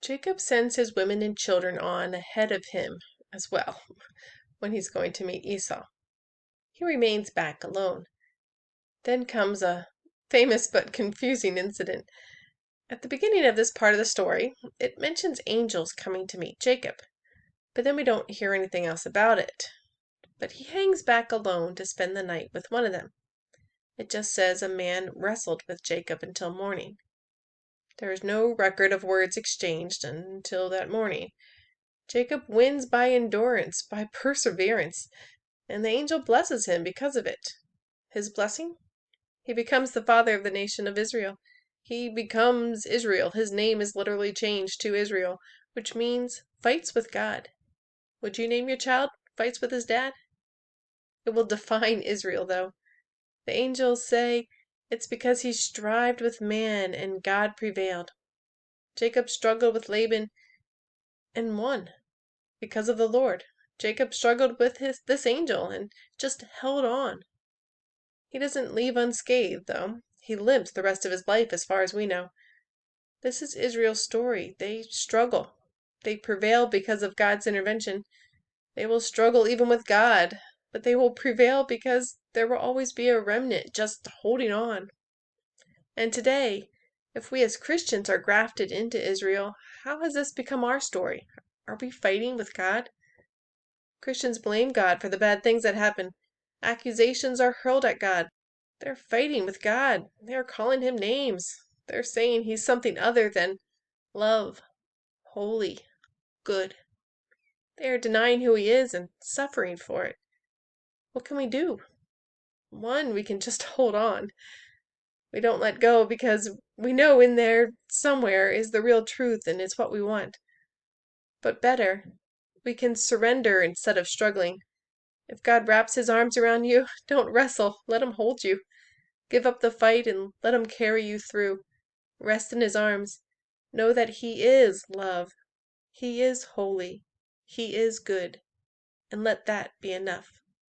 Jacob sends his women and children on ahead of him as well when he's going to meet Esau. He remains back alone. Then comes a famous but confusing incident. At the beginning of this part of the story, it mentions angels coming to meet Jacob, but then we don't hear anything else about it. But he hangs back alone to spend the night with one of them. It just says a man wrestled with Jacob until morning. There is no record of words exchanged until that morning. Jacob wins by endurance, by perseverance, and the angel blesses him because of it. His blessing? He becomes the father of the nation of Israel. He becomes Israel. His name is literally changed to Israel, which means fights with God. Would you name your child fights with his dad? It will define Israel, though. The angels say it's because he strived with man and God prevailed. Jacob struggled with Laban and won because of the Lord. Jacob struggled with this angel and just held on. He doesn't leave unscathed, though. He limps the rest of his life as far as we know. This is Israel's story. They struggle. They prevail because of God's intervention. They will struggle even with God, but they will prevail because there will always be a remnant just holding on. And today, if we as Christians are grafted into Israel, how has this become our story? Are we fighting with God? Christians blame God for the bad things that happen. Accusations are hurled at God. They're fighting with God. They're calling him names. They're saying he's something other than love, holy, good. They are denying who he is and suffering for it. What can we do? One, we can just hold on. We don't let go because we know in there somewhere is the real truth and it's what we want. But better, we can surrender instead of struggling. If God wraps his arms around you, don't wrestle. Let him hold you. Give up the fight and let him carry you through. Rest in his arms. Know that he is love. He is holy. He is good. And let that be enough.